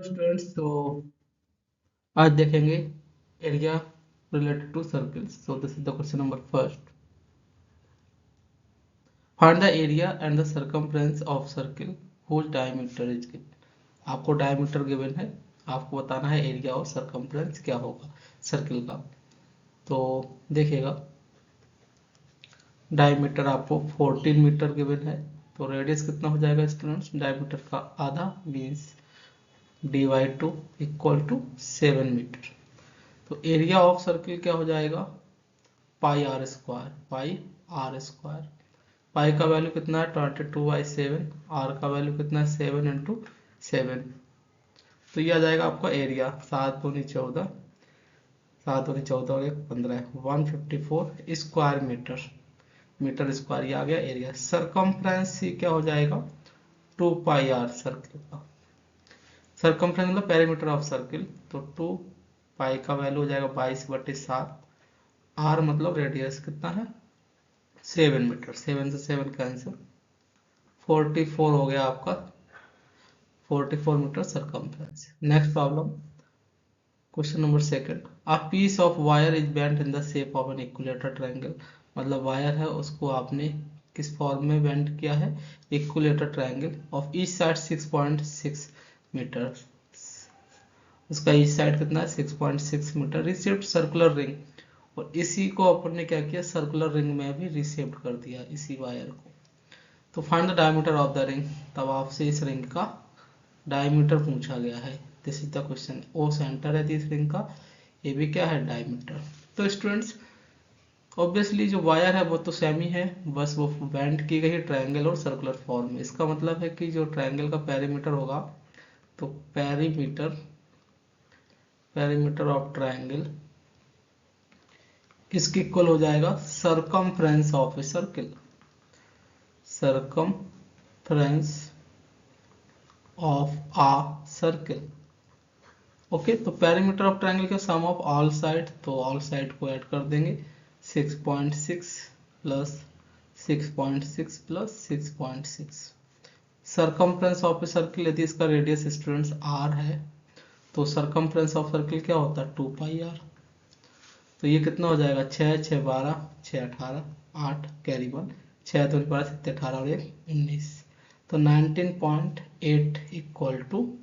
Students, तो आज देखेंगे area related to circles. So this is the question number first. Find the area and the circumference of circle whose diameter is given. आपको diameter given है, आपको बताना है area और सर्कमफ्रेंस क्या होगा सर्किल का. तो देखिएगा, डायमीटर आपको 14 मीटर गिवन है. तो रेडियस कितना हो जाएगा स्टूडेंट्स? डायमीटर का आधा means dy2 equal to 7 metre. तो एरिया ऑफ सर्किल क्या हो जाएगा? Pi are square. पाई का वैल्यू कितना है? 22/7. आर का वैल्यू कितना है? 7 × 7. तो ये आ जाएगा आपका एरिया 7 दूनी 14, 7 दूनी 14 और 1 15, 154 स्क्वायर मीटर स्क्वायर. ये आ गया एरिया. सरकमफ्रेंस क्या हो जाएगा? 2πr सर्किल का. सरकमफ्रेंस मतलब पेरीमीटर ऑफ सर्किल. तो 2 पाई का वैल्यू हो जाएगा 22/7. आर मतलब रेडियस कितना है? 7 मीटर. 7 से 7 कैंसिल, 44 हो गया आपका. 44 metre circumference. Next problem, question number second. A piece of wire is bent in the shape of an equilateral triangle. मतलब वायर है, उसको आपने किस फॉर्म में बेंट किया है? Equilateral triangle. Of each side 6.6 metre. उसका ईच साइड कितना है? 6.6 मीटर. Received circular ring. और इसी को अपन ने क्या किया? सर्कुलर रिंग में भी रिसेप्ट कर दिया इसी वायर को. तो find the diameter of the ring. तब आपसे इस रिंग का डायमीटर पूछा गया है. This is the question. O centre है इस रिंग का, ये भी क्या है? डायमीटर. तो स्टूडेंट्स, ऑब्वियसली जो वायर है वो तो सेम ही है, बस वो बेंड की गई है ट्रायंगल और सर्कुलर फॉर्म में. इसका मतलब है कि जो ट्रायंगल का पेरीमीटर होगा, तो पेरीमीटर ऑफ ट्रायंगल किसके इक्वल हो जाएगा? Circumference of a circle. Circumference of a circle. Okay, तो पेरीमीटर ऑफ ट्रायंगल के सम ऑफ ऑल साइड. तो ऑल साइड को ऐड कर देंगे. 6.6 plus 6.6 plus 6.6. Circumference of a circle, यदि इसका रेडियस स्टूडेंट्स r है, तो सरकमफ्रेंस ऑफ सर्किल क्या होता है? 2πr. तो ये कितना हो जाएगा? 6 6 12 6 18 8 कैरी 1, 6 2 12 7 18 और 1 19. तो 19.8 इक्वल टू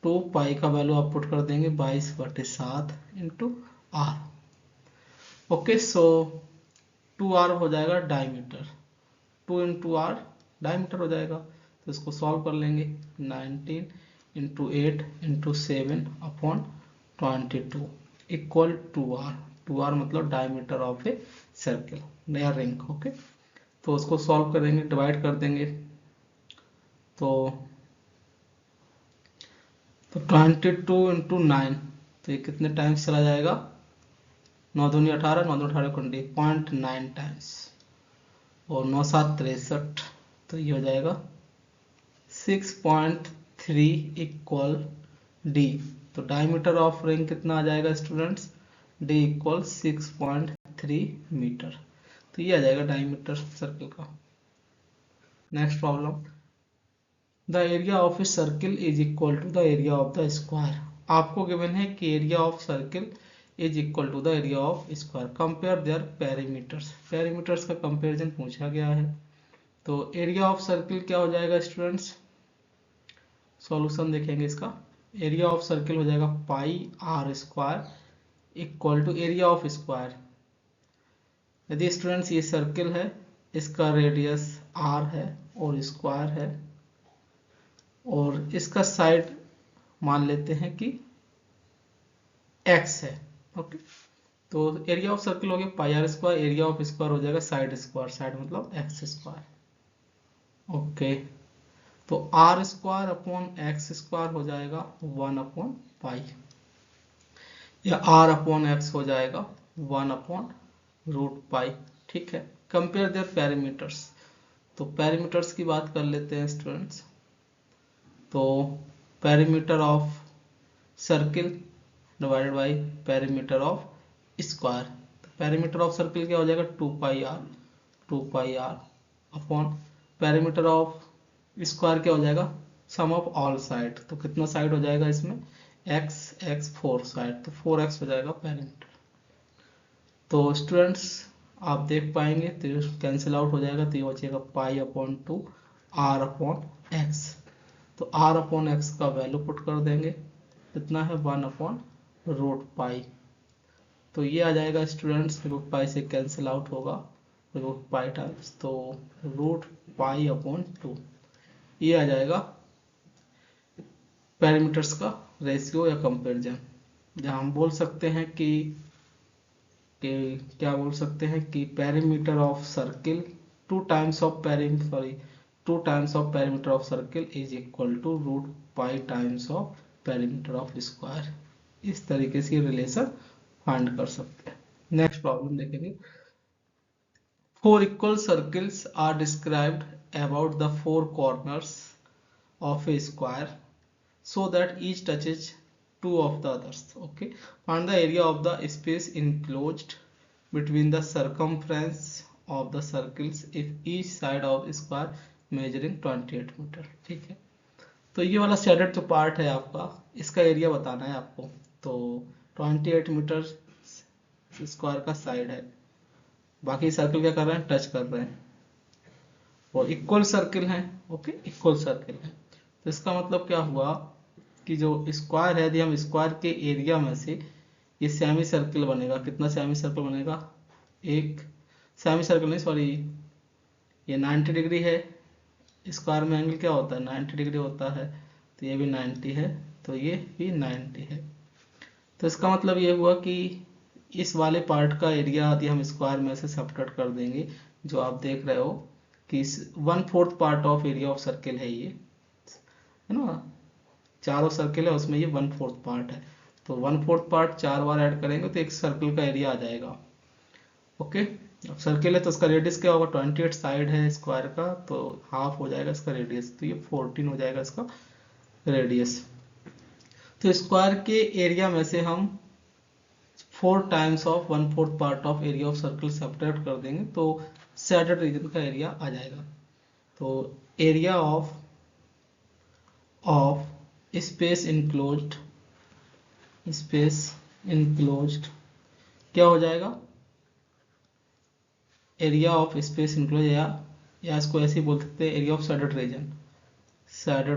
2 पाई का वैल्यू आप पुट कर देंगे 22/7 इंटू आर. ओके, सो 2r हो जाएगा डायमीटर. 2 इंटू आर डायमीटर हो जाएगा. तो इसको सॉल्व कर लेंगे. 19 into 8 into 7/22 equal 2r. 2r मतलब डायमीटर ऑफ ए सर्किल, नया रिंग. ओके, तो उसको सॉल्व करेंगे, डिवाइड कर देंगे. तो 22 इंटू 9, तो ये कितने टाइम्स चला जाएगा? 9 दूनी 18, 9 दूनी 18 20, 0.9 टाइम्स. और 9 7 63, तो ये हो जाएगा 6.3 इक्वल डी. तो डायमीटर ऑफ रिंग कितना आ जाएगा स्टूडेंट्स? D equal 6.3 metre. तो ये आ जाएगा डायमीटर सर्किल का. Next problem, the area of a circle is equal to the area of the square. आपको गिवन है कि area of circle is equal to the area of square. Compare their perimeters. Perimeters का comparison पूछा गया है. तो area of circle क्या हो जाएगा स्टूडेंट्स? सॉल्यूशन देखेंगे इसका. एरिया ऑफ सर्किल हो जाएगा pi are square equal to area of square. यदि स्टूडेंट्स ये सर्किल है, इसका रेडियस r है और स्क्वायर है, और इसका साइड मान लेते हैं कि x है. ओके, तो एरिया ऑफ सर्किल हो गया pi are square. Area of square हो जाएगा साइड स्क्वायर. साइड मतलब x स्क्वायर. ओके, तो r square upon x square हो जाएगा 1/पाई, या r अपॉन x हो जाएगा 1/√पाई. ठीक है. Compare their perimeters. तो पेरीमीटर्स की बात कर लेते हैं स्टूडेंट्स. तो perimeter of circle divided by perimeter of square. तो पेरीमीटर ऑफ सर्किल क्या हो जाएगा? 2πr upon perimeter of square क्या हो जाएगा? सम ऑफ ऑल साइड, तो कितना साइड हो जाएगा इसमें, x 4 साइड, तो 4x हो जाएगा पेरीमीटर। तो स्टूडेंट्स आप देख पाएंगे तो ये कैंसिल आउट हो जाएगा, तो ये बचेगा pi upon 2 r upon x. तो r अपॉन एक्स का वैल्यू पुट कर देंगे, कितना है 1 अपॉन रूट पाई। तो ये आ जाएगा स्टूडेंट्स, रूट पाई से कैंसिल आउट होगा, रूट पाई टाइम्स, तो रूट पाई अपॉन 2, ये आ जाएगा पैरामीटर्स का रेशियो या कंपेरिजन। जहाँ हम बोल सकते हैं कि क्या बोल सकते हैं कि parameter of circle two times of parameter of circle is equal to root pi times of parameter of square. इस तरीके से रिलेशन फाइंड कर सकते हैं। नेक्स्ट प्रॉब्लम देखेंगे। Four equal circles are described about the four corners of a square so that each touches two of the others. Okay, find the area of the space enclosed between the circumference of the circles if each side of square measuring 28 metre. ठीक है, तो ये वाला shaded जो part है आपका, इसका area बताना है आपको। तो 28 मीटर स्क्वायर का साइड है, बाकी सर्कल क्या कर रहे हैं, टच कर रहे हैं, वो इक्वल सर्कल हैं। ओके, इक्वल सर्कल है, तो इसका मतलब क्या हुआ कि जो स्क्वायर है, यदि हम स्क्वायर के एरिया में से ये सेमी सर्कल बनेगा, कितना सेमी सर्कल बनेगा, एक सेमी सर्कल नहीं सॉरी, ये 90 डिग्री है, स्क्वायर में एंगल क्या होता है 90 डिग्री होता है, तो ये भी 90 है, तो ये भी 90 है। तो इसका मतलब ये हुआ कि इस वाले पार्ट का एरिया यदि हम स्क्वायर में से सब्ट्रैक्ट कर देंगे, जो आप देख रहे हो कि 1/4 part of area of circle है, ये है ना, चारों सर्किल है उसमें ये 1/4 पार्ट है, तो 1/4 पार्ट 4 बार ऐड करेंगे तो एक सर्किल का एरिया आ जाएगा। ओके, अब सर्किल है तो उसका रेडियस क्या होगा, 28 साइड है स्क्वायर का, तो हाफ हो जाएगा इसका रेडियस, तो ये 14 हो जाएगा इसका रेडियस। तो स्क्वायर के एरिया में से हम 4 times of 1/4 part of area of circle subtract कर देंगे, तो शेडेड रीजन का एरिया आ जाएगा। तो एरिया ऑफ स्पेस इनक्लोज्ड क्या हो जाएगा, एरिया ऑफ स्पेस इनक्लोज, या इसको ऐसे ही बोल सकते हैं एरिया ऑफ शेडेड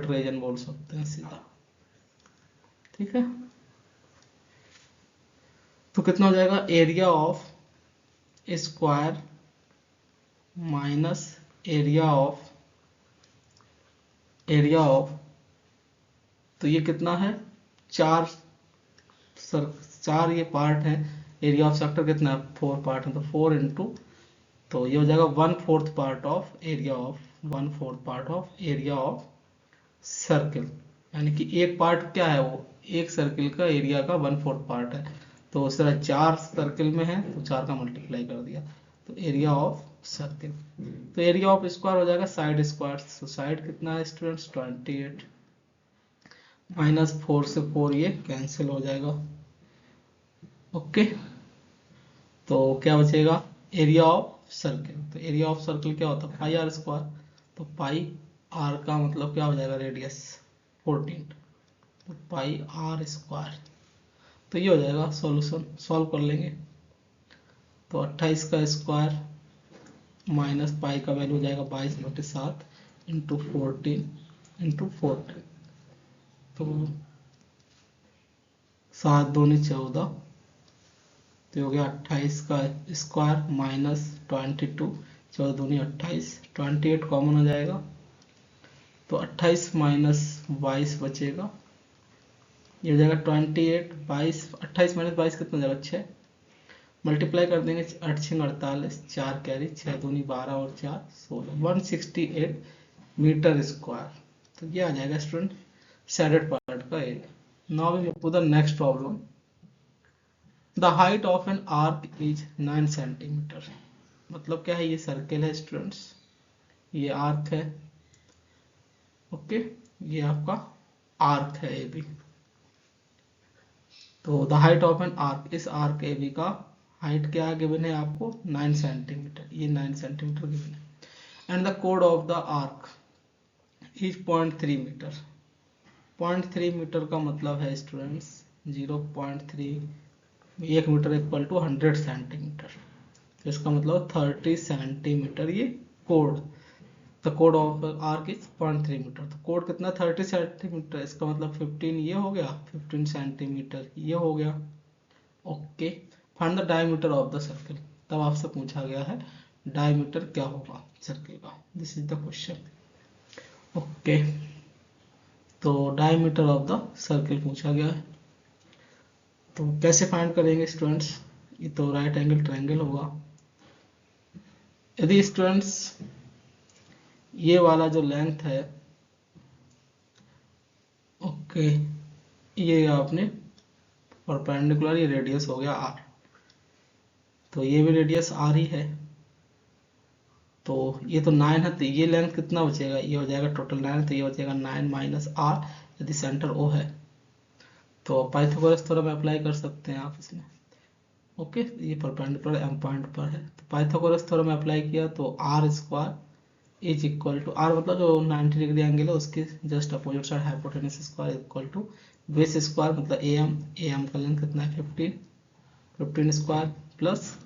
रीजन बोल सकते हैं सीधा। ठीक है, तो कितना हो जाएगा, area of square minus area of, तो ये कितना है, चार ये पार्ट है, एरिया ऑफ सेक्टर कितना है 4 पार्ट है, तो 4 इंटू, तो ये हो जाएगा 1/4 part of area of circle, यानी कि एक पार्ट क्या है, वो एक सर्किल का एरिया का 1/4 पार्ट है, तो उस तरह 4 सर्किल में है तो 4 का मल्टीप्लाई कर दिया, तो एरिया ऑफ सर्किल। तो एरिया ऑफ स्क्वायर हो जाएगा साइड स्क्वायर, तो साइड कितना है स्टूडेंट्स 28, माइनस 4 से 4 ये कैंसिल हो जाएगा। ओके, तो क्या बचेगा, एरिया ऑफ सर्किल, तो एरिया ऑफ सर्किल क्या होता है पाई आर स्क्वायर, तो पाई आर का मतलब क्या हो जाएगा रेडियस 14, तो पाई आर स्क्वायर। तो ये हो जाएगा सॉल्यूशन, सॉल्व कर लेंगे, तो 28 का स्क्वायर माइनस पाई का वैल्यू हो जाएगा 22/7 इंटू 14, तो 7 दूनी 14, तो हो गया 28 का स्क्वायर माइनस 22, 14 दूनी 28, 28 कॉमन हो जाएगा, तो 28 माइनस 22 बचेगा, ये हो जाएगा 28, 28 माइनस 22 कितना हो जाएगा 6, मल्टीप्लाई कर देंगे 8 6 48, 4 कैरी, 6 दूनी 12 और 4 16, 168 मीटर स्क्वायर। तो ये आ जाएगा स्टूडेंट शेडेड पार्ट का area. Now we move to the next problem. The height of an arc is 9 centimetre. मतलब क्या है, ये सर्किल है स्टूडेंट्स, ये आर्क है, ओके, ये आपका आर्क है ए बी। तो the height of an arc, इस आर्क ए बी का हाइट क्या गिवन है आपको 9 सेंटीमीटर, ये 9 सेंटीमीटर गिवन है। एंड द कोड of the arc is 0.3 metre. 0.3 metre का मतलब है students 0.3, 1 metre equal to 100 centimetre. तो इसका मतलब 30 सेंटीमीटर ये कोड। द कोड ऑफ आर्क इज 0.3 मीटर। तो कोड कितना 30 सेंटीमीटर, इसका मतलब 15 ये हो गया, 15 सेंटीमीटर ये हो गया। Okay, find the diameter of the circle. तब आपसे पूछा गया है डायमीटर क्या होगा सर्कल का, this is the question. Okay, तो डायमीटर ऑफ द सर्कल पूछा गया है, तो कैसे फाइंड करेंगे स्टूडेंट्स। ये तो राइट एंगल ट्रायंगल होगा। यदि स्टूडेंट्स ये वाला जो लेंथ है, ओके, ये आपने परपेंडिकुलर, ये रेडियस हो गया r, तो ये भी रेडियस r ही है। तो ये तो 9 है, तो ये लेंथ कितना बचेगा, ये हो जाएगा टोटल 9, तो ये हो जाएगा 9 माइनस r, यदि सेंटर O है। तो पाइथागोरस थ्योरम अप्लाई कर सकते हैं आप इसमें। ओके, ये परपेंडिकुलर m पॉइंट पर है, तो पाइथागोरस थ्योरम अप्लाई किया तो r square is equal to, r मतलब जो 90 डिग्री एंगल है उसके just opposite side hypotenuse square equal to base square मतलब am का लेंथ कितना है 15 स्क्वायर प्लस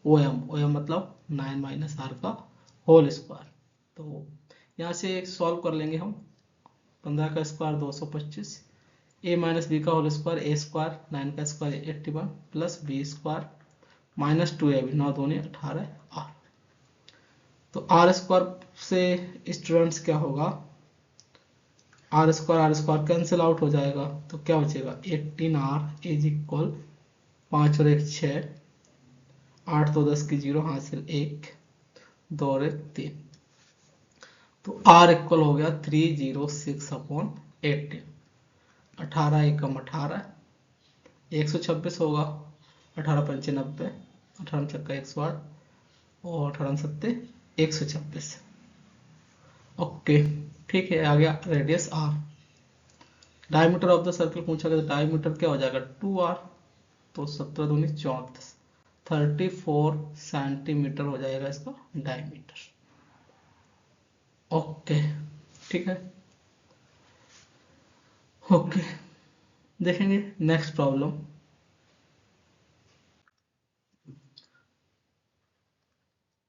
OM मतलब 9 माइनस r का होल स्क्वायर। तो यहाँ से सॉल्व कर लेंगे हम। 15 का स्क्वायर 225, a माइनस बी का होल स्क्वायर a स्क्वायर, 9 का square 81 plus B square minus 2ab, 9 दूनी 18 r। तो r स्क्वायर से स्टूडेंट्स क्या होगा, r स्क्वायर कैंसिल आउट हो जाएगा, तो क्या बचेगा 18r इज इक्वल 5 और 1 6, 8 तो 10 की 0 हासिल 1, 2 और 1 3, तो r इक्वल हो गया 306 अपॉन 18। 18 एकम 18, 126 होगा, 18 पंचे 90, 18 छक्का 108 और 18 सत्ते 126। ओके, ठीक है, आ गया radius r। Diameter of the circle पूछा गया, तो डायमीटर क्या हो जाएगा 2r, तो 17 दूनी 34, 34 सेंटीमीटर हो जाएगा इसका डायमीटर। ओके, ठीक है। ओके, देखेंगे next problem.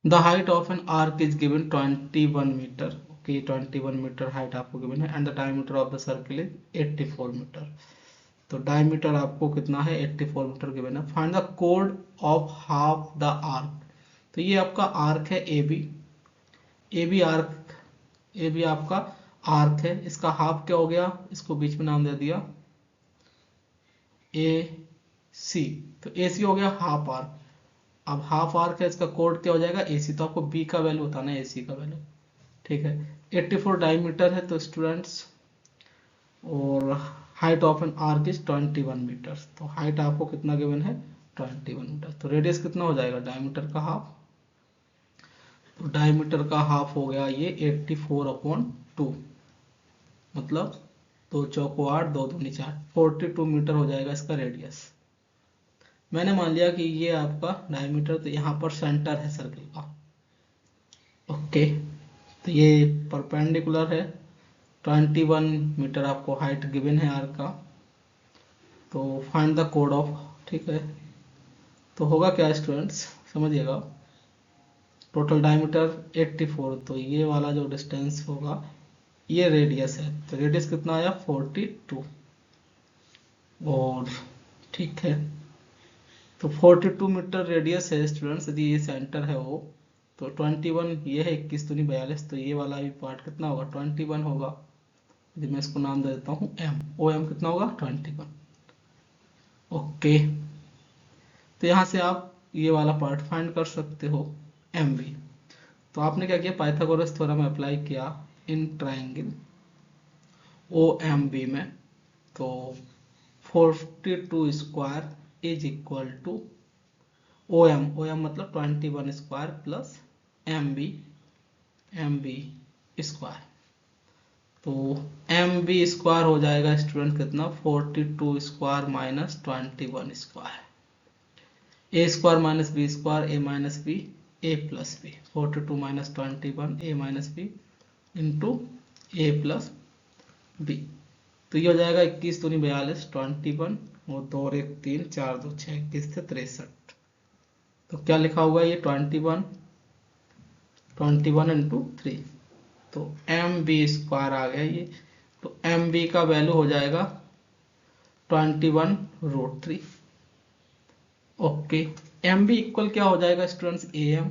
The height of an arc is given 21 metre. Okay, 21 metre height आपको गिवन है and the diameter of the circle is 84 metre. तो डायमीटर आपको कितना है 84 मीटर गिवन है। फाइंड द कोड ऑफ हाफ द आर्क। तो ये आपका आर्क है ए बी आपका आर्क है, इसका हाफ क्या हो गया, इसको बीच में नाम दे दिया ए सी, तो ए सी हो गया हाफ आर्क। अब हाफ आर्क है, इसका कोड क्या हो जाएगा ए सी, तो आपको बी का वैल्यू बताना है ए सी का वैल्यू। ठीक है, 84 डायमीटर है तो स्टूडेंट्स, और height of an arc is 21 metre, तो हाइट आपको कितना गिवन है 21 मीटर। तो रेडियस कितना हो जाएगा डायमीटर का हाफ, तो डायमीटर का हाफ हो गया ये 84 अपॉन 2, मतलब 2 चौको 8, 2 दूनी 4, 42 मीटर हो जाएगा इसका रेडियस। मैंने मान लिया कि ये आपका डायमीटर, तो यहाँ पर सेंटर है सर्कल का। ओके, तो ये परपेंडिकुलर है, 21 मीटर आपको हाइट गिवन है आर्क का। तो फाइंड द कोड ऑफ, ठीक है, तो होगा क्या स्टूडेंट्स समझिएगा, टोटल डायमीटर 84, तो ये वाला जो डिस्टेंस होगा ये रेडियस है, तो रेडियस कितना आया 42, और ठीक है, तो 42 मीटर रेडियस है स्टूडेंट्स, यदि ये सेंटर है वो, तो 21 ये है 21 दूनी 42, तो ये वाला भी पार्ट कितना होगा 21 होगा। यदि मैं इसको नाम दे देता हूँ एम, ओ एम कितना होगा 21। ओके, तो यहाँ से आप ये वाला पार्ट फाइंड कर सकते हो एम बी। तो आपने क्या किया, पाइथागोरस थ्योरम अप्लाई किया in triangle O M B में, तो 42 square is equal to O M मतलब 21 square plus M B square, तो एम बी स्क्वायर हो जाएगा स्टूडेंट कितना 42 square minus 21 square, A square minus B square, A minus B A plus B, 42 minus 21 A minus B into A plus B. तो ये हो जाएगा 21 दूनी 42, 21 और 2 और 1 3, 4 2 6, 21 से 63। तो क्या लिखा हुआ है ये 21 इंटू 3, तो एम बी स्क्वायर आ गया ये। तो एम बी का वैल्यू हो जाएगा 21√3। ओके, एम बी इक्वल क्या हो जाएगा स्टूडेंट्स, ए एम।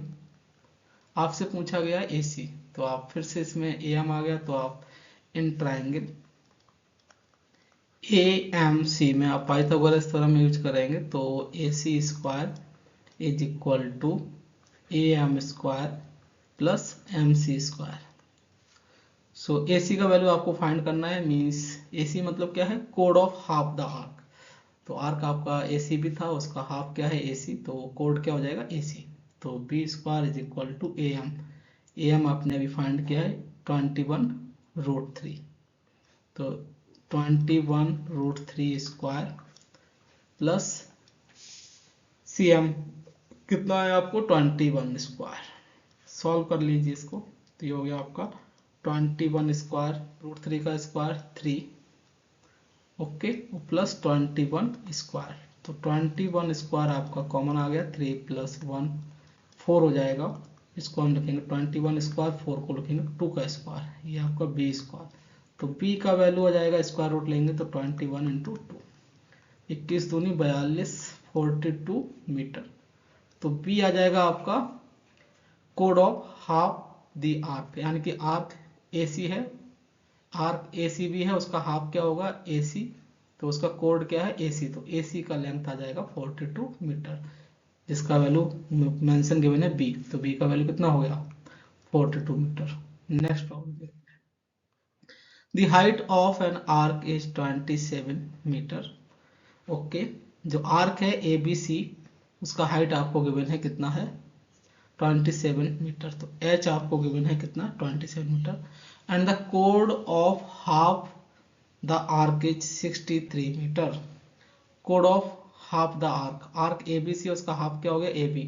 आपसे पूछा गया ए सी, तो आप फिर से इसमें ए एम आ गया, तो आप इन ट्राइंगल ए एम सी में आप पाइथागोरस थ्योरम यूज करेंगे, तो A C square is equal to A M square plus M C square. So A C का वैल्यू आपको फाइंड करना है, मीन्स ए सी मतलब क्या है, code of half the arc. तो आर्क आपका ए सी भी था, उसका हाफ क्या है ए सी, तो कोड क्या हो जाएगा ए सी। तो B square is equal to A M, A M आपने अभी फाइंड किया है 21√3। तो 21√3 स्क्वायर प्लस सी एम कितना है आपको 21 स्क्वायर। सॉल्व कर लीजिए इसको, तो ये हो गया आपका 21 स्क्वायर, √3 का स्क्वायर 3, ओके, प्लस 21 स्क्वायर। तो 21 स्क्वायर आपका कॉमन आ गया, 3 + 1 4 हो जाएगा। इसको हम लिखेंगे 21 स्क्वायर, 4 को लिखेंगे 2 का स्क्वायर, ये आपका बी स्क्वायर। तो बी का वैल्यू हो जाएगा, स्क्वायर रूट लेंगे तो 21 इंटू 2, 21 दूनी 42, 42 मीटर। तो बी आ जाएगा आपका कोड ऑफ हाफ द आर्क, यानी कि आर्क ए सी है, आर्क ए सी भी है, उसका हाफ क्या होगा ए सी, तो उसका कोड क्या है ए सी। तो ए सी का लेंथ आ जाएगा 42 मीटर, जिसका वैल्यू मेंशन गिवन है बी। तो बी का वैल्यू कितना हो गया 42 metre. Next problem, the height of an arc is 27 metre. Okay, जो आर्क है ए बी सी, उसका हाइट आपको गिवन है कितना है 27 मीटर। तो एच आपको गिवन है कितना 27 मीटर, एंड द कोड of half the arc is 63 metre. कोड of half the arc, arc A B C, उसका हाफ क्या हो गया ए बी,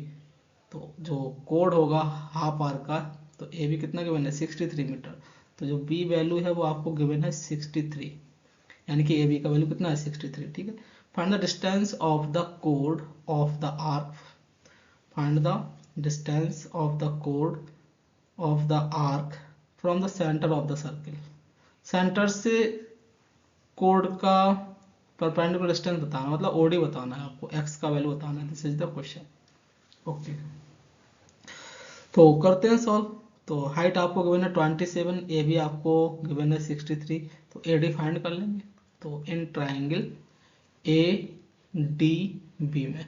तो जो कोड होगा हाफ आर्क का, तो ए बी कितना गिवन है 63 मीटर। तो जो बी वैल्यू है वो आपको गिवन है 63, यानी कि ए बी का वैल्यू कितना है 63, ठीक है। Find the distance of the कोड of the arc, find the distance of the कोड of the arc from the centre of the circle. Centre से कोड का परपेंडिकुलर डिस्टेंस बताना, मतलब ओडी बताना है आपको, एक्स का वैल्यू बताना है। This is the question. Okay, तो करते हैं सॉल्व। तो हाइट आपको गिवन है 27, ए बी आपको गिवन है 63, तो ए डी फाइंड कर लेंगे। तो in triangle A D B में,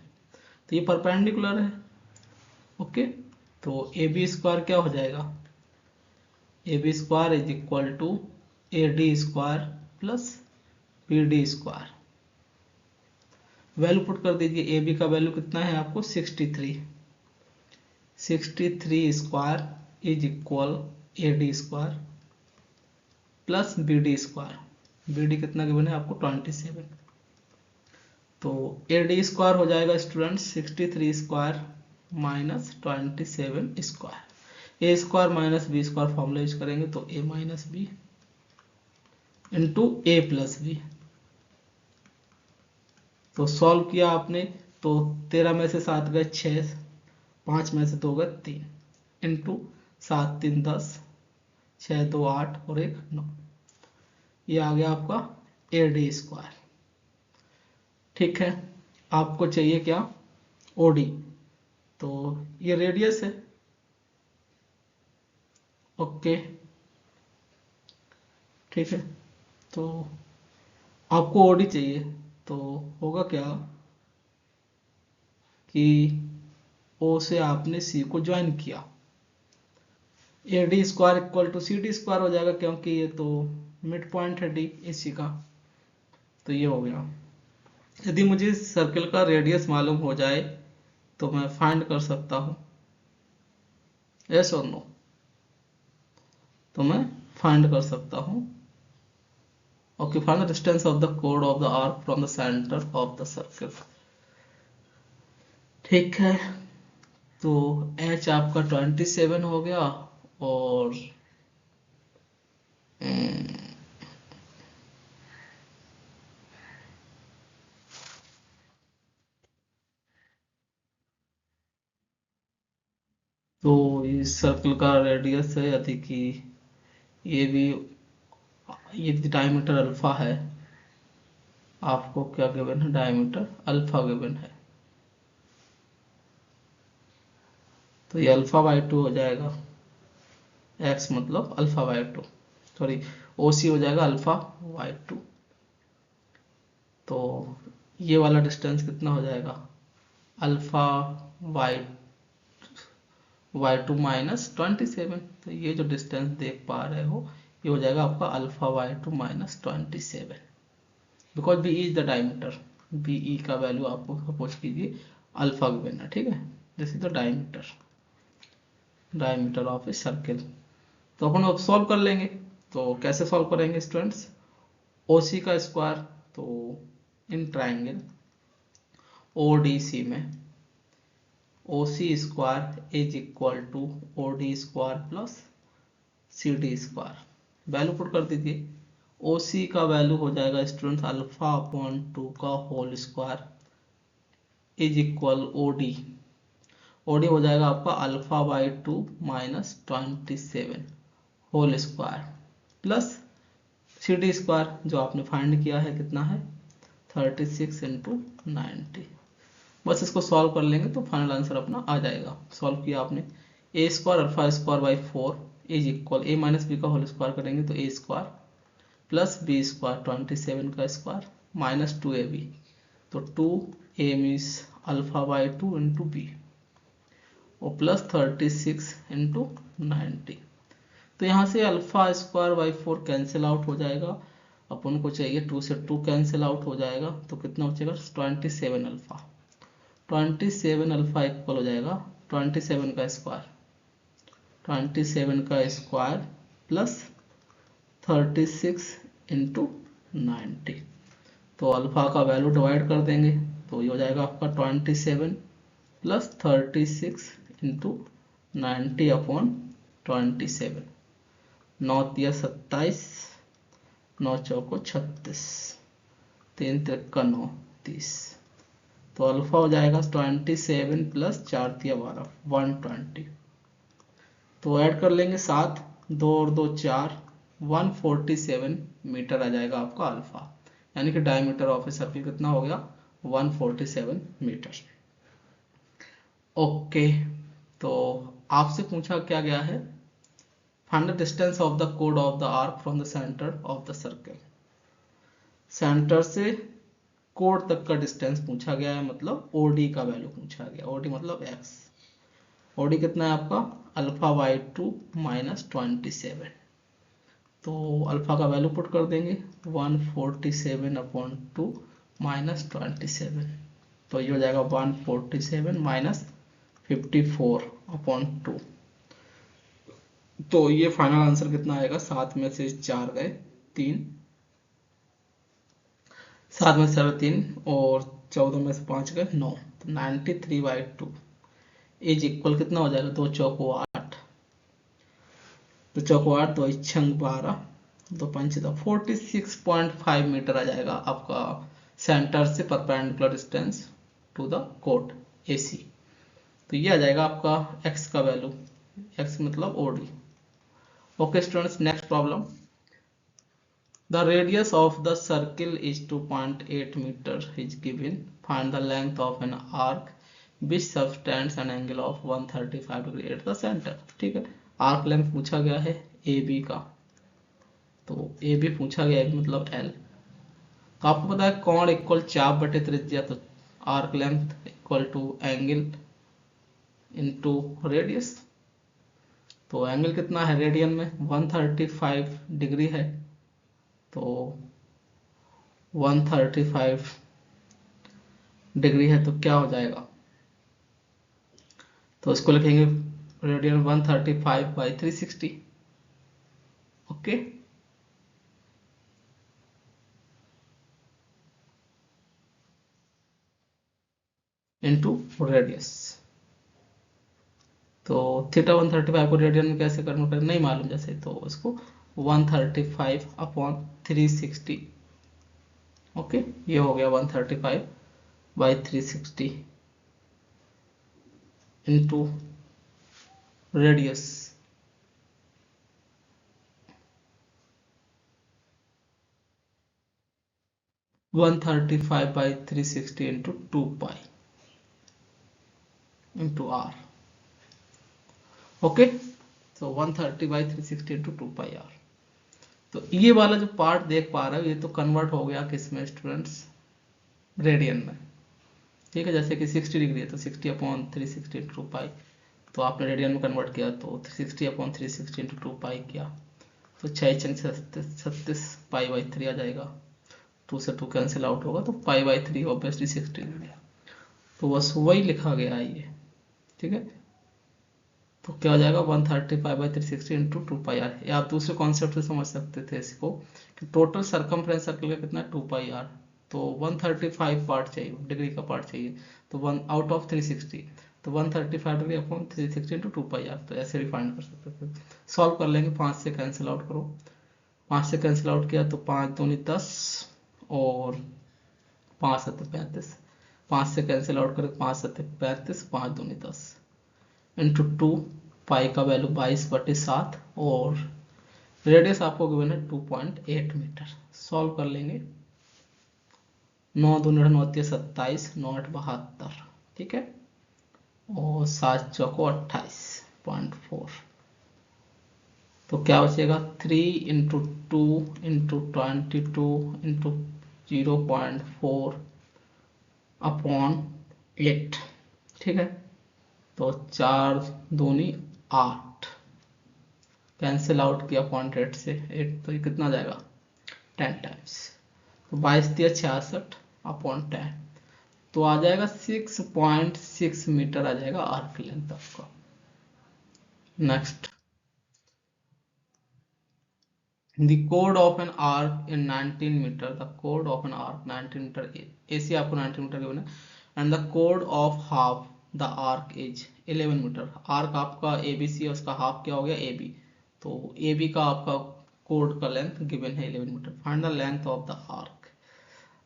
तो ये परपेंडिकुलर है, ओके। तो ए बी स्क्वायर क्या हो जाएगा, A B square is equal to A D square plus B D square. Value put कर दीजिए, ए बी का वैल्यू कितना है आपको 63, 63 square is equal A D square plus B D square. B D कितना गिवन है आपको 27, तो ए डी स्क्वायर हो जाएगा student 63 square minus 27 square. A square minus B square formula use करेंगे, तो A minus B into A plus B. तो solve किया आपने, तो 13 में से 7 गए 6, 5 में से 2 गए 3, इंटू 7 3 10, 6 2 8 और 1 9, ये आ गया आपका ए डी स्क्वायर, ठीक है। आपको चाहिए क्या ओडी, तो ये रेडियस है, ओके, ठीक है। तो आपको ओडी चाहिए, तो होगा क्या कि ओ से आपने सी को ज्वाइन किया, A D square equal to C D square हो जाएगा, क्योंकि ये तो मिड पॉइंट है डी इसी का। तो ये हो गया। यदि मुझे सर्कल का रेडियस मालूम हो जाए तो मैं फाइंड कर सकता हूँ, यस और नो, तो मैं फाइंड कर सकता हूँ। Okay, find the distance of the कोड of the arc from the centre of the circle, ठीक है। तो एच आपका 27 हो गया, और तो इस सर्कल का रेडियस है अधिक की, ये भी, ये डायमीटर अल्फा है, आपको क्या गिवन है, डायमीटर अल्फा गिवन है, तो ये अल्फा बाई 2 हो जाएगा, एक्स मतलब अल्फा बाई 2, सॉरी ओ सी हो जाएगा अल्फा बाई 2। तो ये वाला डिस्टेंस कितना हो जाएगा, अल्फा बाई टू माइनस 27, तो ये जो डिस्टेंस देख पा रहे हो ये हो जाएगा आपका alpha by 2 minus 27, because B is the diameter, B E का वैल्यू आपको सपोज कीजिए अल्फा गिवन है, ठीक है, this is the diameter of a circle. तो अपन अब सॉल्व कर लेंगे, तो कैसे सॉल्व करेंगे स्टूडेंट्स, ओ सी का स्क्वायर, तो in triangle O D C में O C square is equal to O D square plus C D square, value put कर दीजिए, ओ सी का वैल्यू हो जाएगा स्टूडेंट्स अल्फा अपॉन 2 का whole square is equal O D, O D हो जाएगा आपका alpha by 2 minus 27 whole square plus C D square जो आपने फाइंड किया है कितना है 36 इंटू 90, बस इसको सॉल्व कर लेंगे तो फाइनल आंसर अपना आ जाएगा। सॉल्व किया आपने, A square alpha square by 4 is equal A minus B का होल स्क्वायर करेंगे तो A square plus B square 27 का स्क्वायर माइनस 2 ए बी, तो 2 A means alpha by 2 into B और प्लस 36 इंटू 90, तो यहाँ से alpha square by 4 cancel out हो जाएगा, अपन को चाहिए 2 से 2 कैंसिल आउट हो जाएगा, तो कितना बचेगा 27 अल्फा, 27 अल्फा इक्वल हो जाएगा 27 का स्क्वायर, 27 का स्क्वायर प्लस 36 इंटू 90, तो अल्फा का वैल्यू डिवाइड कर देंगे तो ये हो जाएगा आपका 27 प्लस 36 इंटू 90 अपॉन 27, 9 तिया 27, 9 चौको 36, 3 तिरका 9 30, तो अल्फा हो जाएगा 27 प्लस 4 तिया 12 120, तो ऐड कर लेंगे 7, 2 और 2 4, 147 मीटर आ जाएगा आपका अल्फा, यानी कि डायमीटर ऑफ ए सर्किल कितना हो गया 147 मीटर। ओके, तो आपसे पूछा क्या गया है, find the distance of the कोड of the arc from the centre of the circle, centre से कोड तक का डिस्टेंस पूछा गया है, मतलब ओडी का वैल्यू पूछा गया, ओडी मतलब एक्स, ओडी कितना है आपका अल्फा बाई 2 माइनस 27, तो अल्फा का वैल्यू पुट कर देंगे 147 अपॉन 2 माइनस 27, तो ये हो जाएगा 147 माइनस 54 अपॉन 2, तो ये फाइनल आंसर कितना आएगा, 7 में से 4 गए 3, 7 में से 3 और 14 में से 5 गए 9, तो 93 बाई 2 इज इक्वल कितना हो जाएगा, 2 चौको 8, 2 चौको 8, 2 छंग 12, 2 पंच 46.5 मीटर आ जाएगा आपका सेंटर से परपेंडिकुलर डिस्टेंस टू द कोड AC, तो ये आ जाएगा आपका x का वैल्यू, x मतलब OD। Okay students, next problem, the radius of the circle is 2.8 metre is given, find the length of an arc which subtends an angle of 135 degree at the centre, ठीक है, arc length पूछा गया है AB का, तो AB पूछा गया है मतलब L, तो आपको पता है कोण इक्वल चाप बटे त्रिज्या, तो arc length equal to angle into radius, तो एंगल कितना है रेडियन में 135 डिग्री है, तो 135 डिग्री है तो क्या हो जाएगा, तो इसको लिखेंगे radian 135 by 360, okay, into radius, तो थीटा 135 को रेडियन में कैसे कन्वर्ट करें नहीं मालूम जैसे, तो इसको 135 अपॉन 360। ओके, ये हो गया 135 by 360 into radius 135 by 360 into 2 pi into R. Okay, तो 130 बाई 360 इंटू 2 पाई आर। तो ये वाला जो पार्ट देख पा रहे हो ये तो कन्वर्ट हो गया किसमें स्टूडेंट्स, रेडियन में। ठीक है, जैसे कि 60 डिग्री है तो 60 अपॉन 360 इंटू 2 पाई, तो आपने रेडियन में कन्वर्ट किया तो 60 अपॉन 360 इंटू 2 पाई किया तो 6 चंग 36 पाई बाई 3 आ जाएगा। 2 से 2 कैंसिल आउट होगा तो पाई बाई 3 ऑब्वियसली 60 डिग्री। तो बस वही लिखा गया है ये। ठीक है, तो क्या हो जाएगा 135 बाई 360 इंटू 2 पाई आर। या आप दूसरे कॉन्सेप्ट से समझ सकते थे इसको कि टोटल सरकमफ्रेंस सर्कल का कितना है 2 पाई आर, तो 135 पार्ट चाहिए, डिग्री का पार्ट चाहिए, तो 1 आउट ऑफ 360, तो 135 degree upon 360 into 2 pi R. तो ऐसे भी फाइंड कर सकते थे। सॉल्व कर लेंगे, 5 से कैंसिल आउट करो, 5 से कैंसिल आउट किया तो 5 दूनी 10 और 5 सत्ते 35, 5 से कैंसिल आउट करें 5 सत्ते 35, 5 दूनी 10 इंटू 2 पाई का वैल्यू 22/7 और रेडियस आपको गिवन है 2.8 मीटर। सॉल्व कर लेंगे, 9 दूनी 9 27, 9 8 72, ठीक है, और 7 चौको 28.4। तो क्या बचेगा 3 इंटू 2 इंटू 22 इंटू 0.4 अपॉन 8। ठीक है, तो 4 दूनी 8, कैंसिल आउट किया पॉइंट 8 से 8, तो ये कितना जाएगा 10 टाइम्स, तो 22 दिया 66 अपॉन 10, तो आ जाएगा 6.6 मीटर आ जाएगा आर्क लेंथ आपका। Next, the chord of an arc in 19 meter, the chord of an arc 19 meter, AC आपको 19 मीटर गिवन है, and the chord of half the arc is 11 metre. Arc आपका ABC है, उसका half क्या हो गया AB, तो AB का आपका कोड का लेंथ गिवन है 11 metre. Find the length of the arc,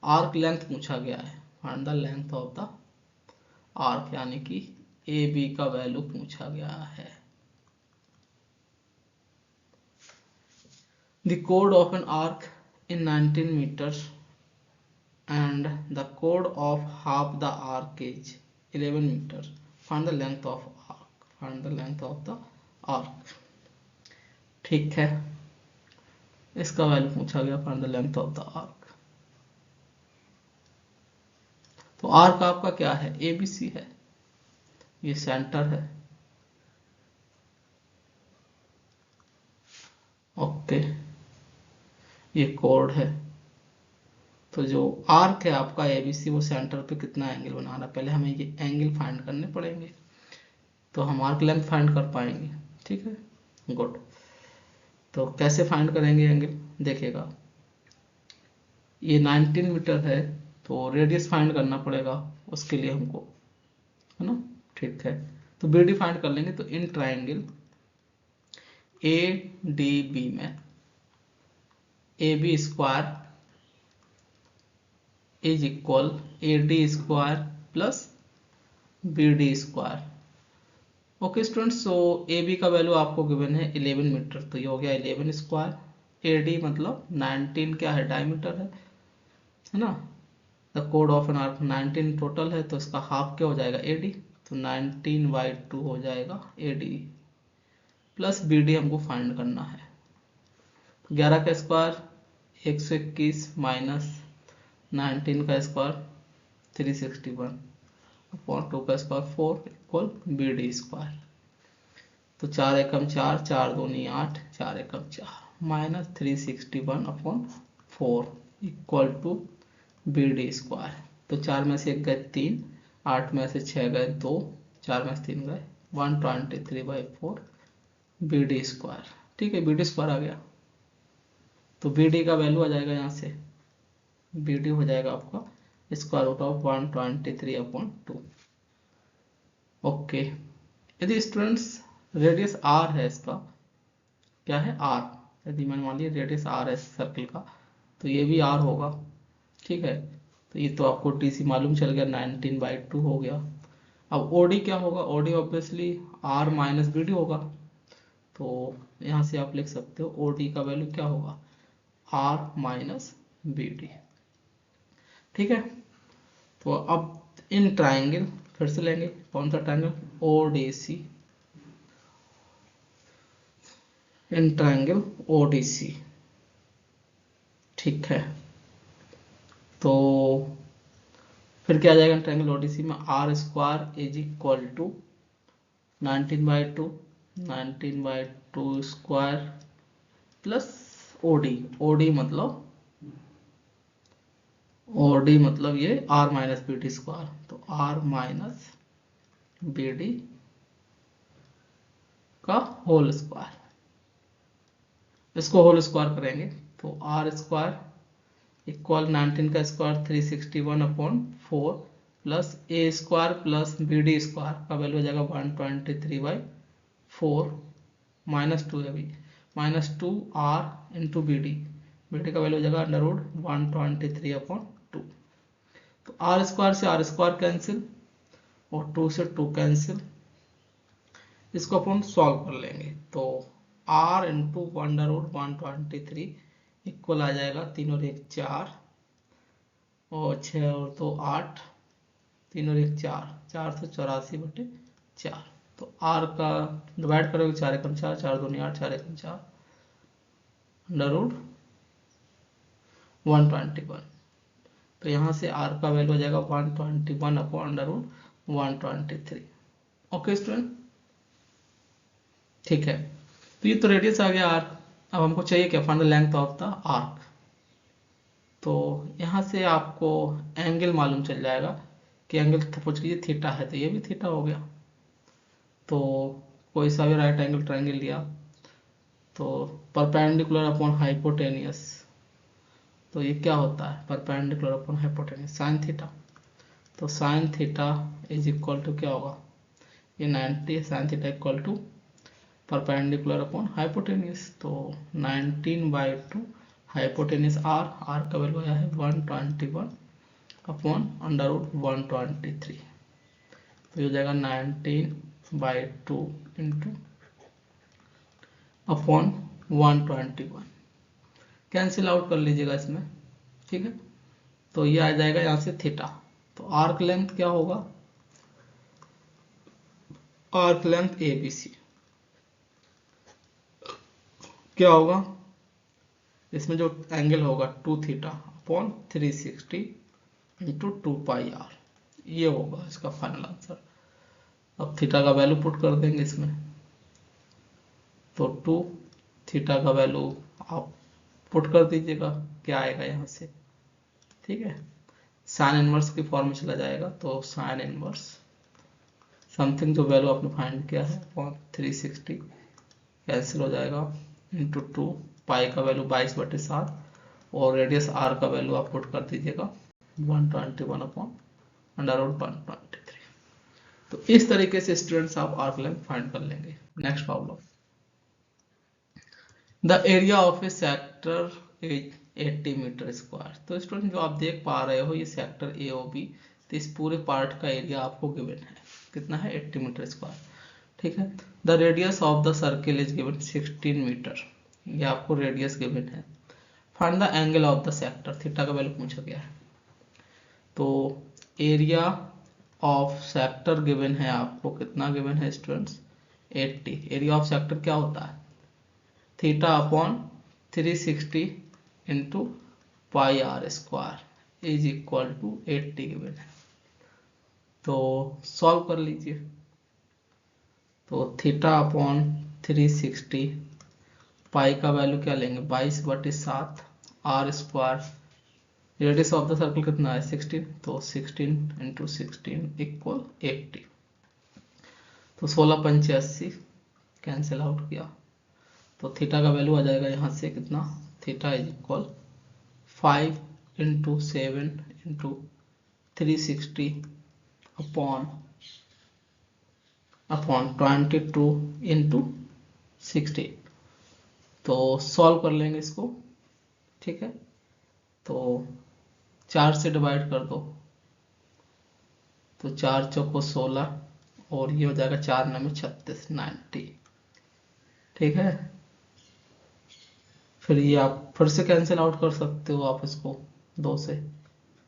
arc length पूछा गया है, find the length of the आर्क यानी कि AB का वैल्यू पूछा गया है। The chord of an arc in 19 meters and the chord of half the arc is 11 meters. Find the length of arc. Find the length of the arc. ठीक है, इसका वैल्यू पूछा गया, find the length of the arc. तो arc आपका क्या है, ABC है, ये सेंटर है। ओके, ये कोड है, तो जो आर्क है आपका ABC वो सेंटर पे कितना एंगल बना रहा है, पहले हमें ये एंगल फाइंड करने पड़ेंगे तो हम आर्क लेंथ फाइंड कर पाएंगे। ठीक है, गुड। तो कैसे फाइंड करेंगे एंगल, देखिएगा ये 19 मीटर है तो रेडियस फाइंड करना पड़ेगा उसके लिए हमको, है ना। ठीक है, तो BD फाइंड कर लेंगे, तो इन ट्राइंगल ADB में AB square is equal AD square plus BD square. Okay students, so AB का वैल्यू आपको गिवन है 11 मीटर, तो ये हो गया 11 स्क्वायर, AD मतलब 19 क्या है, डायमीटर है ना। द कोड ऑफ एन आर्क 19 टोटल है तो इसका हाफ क्या हो जाएगा AD, तो 19/2 हो जाएगा AD प्लस BD हमको फाइंड करना है। 11 का स्क्वायर 121 माइनस 19 का स्क्वायर 361 अपॉन 2 का स्क्वायर 4 इक्वल BD स्क्वायर। तो 4 एकम 4, 4 दूनी 8, 4 एकम 4 minus 361 upon 4 equal to BD square. तो 4 में से 1 गए 3, 8 में से 6 गए 2, 4 में से 3 गए 123/4 BD स्क्वायर। ठीक है, BD स्क्वायर आ गया, तो BD का वैल्यू आ जाएगा यहाँ से, BD हो जाएगा आपका स्क्वायर रूट ऑफ 123/2। ओके, यदि स्टूडेंट्स रेडियस R है, इसका क्या है R, यदि मैंने मान लिया रेडियस आर है सर्कल का, तो ये भी आर होगा, ठीक है। तो ये तो आपको डीसी मालूम चल गया, 19/2 हो गया। अब ओडी क्या होगा, O D obviously R minus B D होगा। तो यहाँ से आप लिख सकते हो ओडी का वैल्यू क्या होगा, आर माइनस बी डी, ठीक है। तो अब इन ट्राइंगल फिर से लेंगे, कौन सा triangle, O D C, in triangle O D C, ठीक है। तो फिर क्या आ जाएगा ट्राइंगल ओडीसी में, R square is equal to 19/2, 19/2 square plus O D, O D मतलब ये R minus B D square, तो आर माइनस बी डी का होल स्क्वायर, इसको होल स्क्वायर करेंगे तो आर स्क्वायर इक्वल 19 का square 361/4 plus A square plus B D square का value हो जाएगा 123/4 -2 है, -2 आर इंटू बी डी का वैल्यू हो जाएगा √123/2। तो आर स्क्वायर से आर स्क्वायर कैंसिल और 2 से 2 कैंसिल, इसको अपन सॉल्व कर लेंगे। तो r इंटू 1√123 इक्वल आ जाएगा 3 और 1 4 और 6 और 2 8, 3 और 1 4, 484/4। तो r का डिवाइड करोगे 4 एकम 4, 4 दूनी 8, 4 एकम 4, √121। तो यहाँ से r का वैल्यू हो जाएगा 121/√123। ओके स्टूडेंट, ठीक है। तो ये तो रेडियस आ गया r। अब हमको चाहिए क्या, find the length of the arc. तो यहाँ से आपको एंगल मालूम चल जाएगा कि एंगल सपोज कीजिए थीटा है, तो ये भी थीटा हो गया। तो कोई सा भी राइट एंगल ट्रायंगल लिया तो परपेंडिकुलर अपॉन हाइपोटेनियस, तो ये क्या होता है, perpendicular upon hypotenuse sine theta. तो sine theta is equal to क्या होगा, ये 90 sine theta equal to perpendicular upon hypotenuse, तो 19/2 हाइपोटेनियस आर का वैल्यू आया है 121/√123। तो ये हो जाएगा 19/2 इंटू अपॉन 121, कैंसिल आउट कर लीजिएगा इसमें, ठीक है। तो ये आ जाएगा यहाँ से थीटा। तो आर्क लेंथ क्या होगा, arc length A B C क्या होगा, इसमें जो एंगल होगा 2 थीटा अपॉन 360 इंटू 2πr, ये होगा इसका फाइनल आंसर। अब थीटा का वैल्यू पुट कर देंगे इसमें, तो 2 थीटा का वैल्यू आप पुट कर दीजिएगा, क्या आएगा यहाँ से, ठीक है। साइन इनवर्स की फॉर्म में चला जाएगा, तो साइन इनवर्स समथिंग जो वैल्यू आपने फाइंड किया है 360 कैंसिल हो जाएगा इंटू 2, पाई का वैल्यू 22/7 और रेडियस आर का वैल्यू आप पुट कर दीजिएगा 121/√123। तो इस तरीके से स्टूडेंट्स आप आर्क लेंथ फाइंड कर लेंगे। Next problem, the area of a sector is 80 metre square. तो स्टूडेंट जो आप देख पा रहे हो ये सेक्टर ए ओ बी, तो इस पूरे पार्ट का एरिया आपको गिवन है, कितना है 80 मीटर स्क्वायर, ठीक है। The radius of the circle is given 16 metre, ये आपको रेडियस गिवन है। Find the angle of the sector, theta का वैल्यू पूछा गया है। तो एरिया ऑफ सेक्टर गिवन है आपको, कितना गिवन है स्टूडेंट्स 80। एरिया ऑफ सेक्टर क्या होता है, theta upon 360 into pi are square is equal to 80 given है। तो सॉल्व कर लीजिए, तो थीटा अपॉन 360, पाई का वैल्यू क्या लेंगे 22/7 r square, radius of the circle कितना है 16, तो 16 इंटू 16 इक्वल 80। तो 16×5 = 80 कैंसिल आउट किया, तो थीटा का वैल्यू आ जाएगा यहाँ से कितना, theta is equal 5 into 7 into 360 upon 22 into 60। तो सॉल्व कर लेंगे इसको, ठीक है। तो 4 से डिवाइड कर दो, तो 4 चौको 16 और ये हो जाएगा 4 9 36 90, ठीक है। फिर ये आप फिर से कैंसिल आउट कर सकते हो आप इसको 2 से,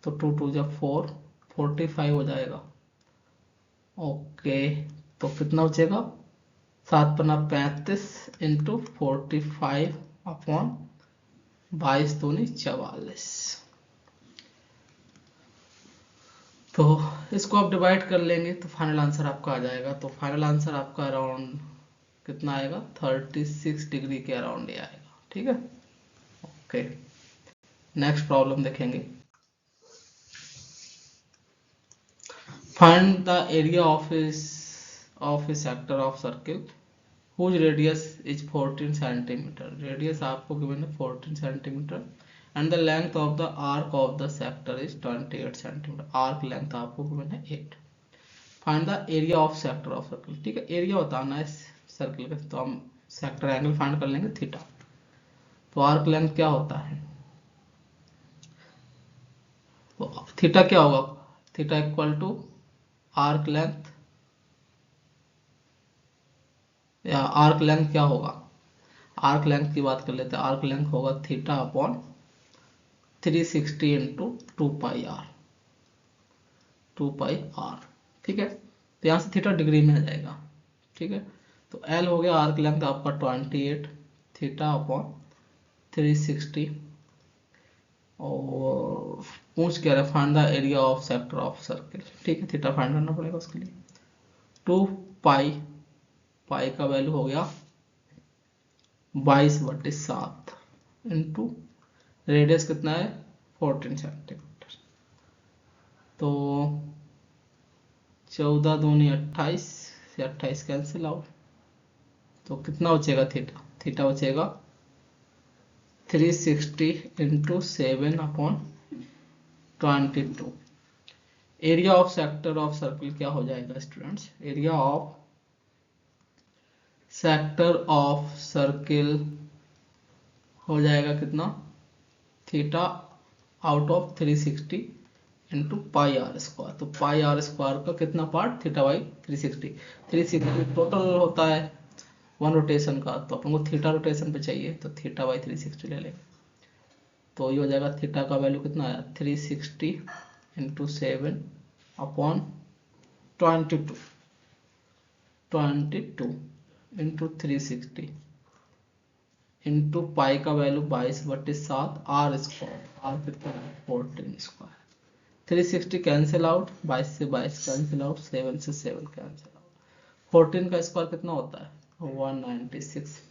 तो 2 2 जा 4 45 हो जाएगा। ओके, तो कितना बचेगा, 7 पन्ना 35 इंटू 45 अपॉन 22 दूनी 44। तो इसको आप डिवाइड कर लेंगे तो फाइनल आंसर आपका आ जाएगा। तो फाइनल आंसर आपका अराउंड कितना आएगा, 36 डिग्री के अराउंड ही आएगा, ठीक है। ओके, नेक्स्ट प्रॉब्लम देखेंगे। Find the area of a sector of circle whose radius is 14 centimeter। Radius आपको गिवन है 14 centimetre and the length of the arc of the sector is 28 centimetre. Arc length आपको given है 8। Find the area of sector of circle, ठीक है। Area बताना है circle का, तो हम सेक्टर एंगल फाइंड कर लेंगे थीटा। तो आर्क लेंथ क्या होता है, तो थीटा क्या होगा, theta equal to arc length, या आर्क लेंथ क्या होगा, आर्क लेंथ की बात कर लेते हैं। आर्क लेंथ होगा theta upon 360 into 2 pi r, ठीक है। तो यहाँ से थीटा डिग्री में आ जाएगा, ठीक है। तो एल हो गया आर्क लेंथ आपका 28 थीटा अपॉन 360, और पूछ क्या रहा, find the area of sector of circle, ठीक है। थीटा फाइंड करना पड़ेगा उसके लिए। 2 पाई का वैल्यू हो गया 22/7 इंटू रेडियस कितना है 14 सेंटीमीटर। तो 14 दूनी 28 से 28 कैंसिल आउट, तो कितना बचेगा थीटा, थीटा बचेगा 360 into 7 upon 22। Area of sector of circle क्या हो जाएगा students, area of sector of circle हो जाएगा कितना, theta out of 360 into pi are square. तो पाई आर स्क्वायर का कितना पार्ट, थीटा बाई 360। 360 टोटल होता है 1 रोटेशन का, तो अपन को थीटा रोटेशन पे चाहिए, तो थीटा बाई 360 ले लेंगे। तो ये हो जाएगा थीटा का वैल्यू कितना आया 360 इंटू 7 अपॉन 22 इंटू 360 इंटू पाई का वैल्यू 22/7 आर स्क्वायर, आर कितना है 14 स्क्वायर। 360 कैंसिल आउट, 22 से 22 कैंसिल आउट, 7 से 7 कैंसिल आउट। 14 का स्क्वायर कितना होता है 196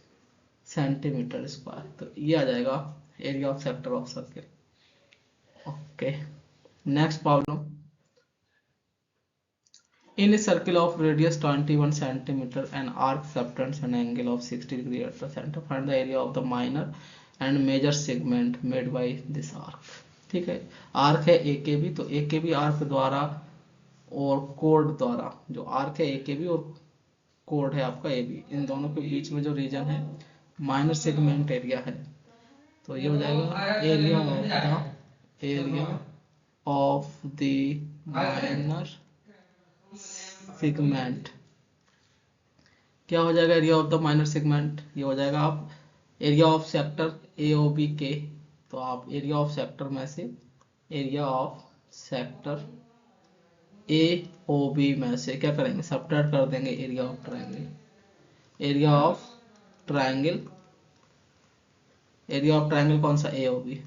सेंटीमीटर स्क्वायर। तो ये आ जाएगा area of sector of circle. Okay, next problem. In a circle of radius 21 centimeter, an arc subtends an angle of 60 degree at the center. Find the area of the minor and major segment made by this arc। ठीक है, arc है ए के B, तो ए के B arc द्वारा और code द्वारा, जो आर्क है ए के बी और कोड है आपका ए बी, इन दोनों के बीच में जो रीजन है माइनर सेगमेंट एरिया है। तो ये हो जाएगा area of the minor segment. क्या हो जाएगा area of the minor segment, ये हो जाएगा आप area of sector A O B के। तो आप एरिया ऑफ सेक्टर में से area of sector A O B में से क्या करेंगे, सब्ट्रैक्ट कर देंगे area of triangle, area of triangle, area of triangle कौन सा ए ओ बी,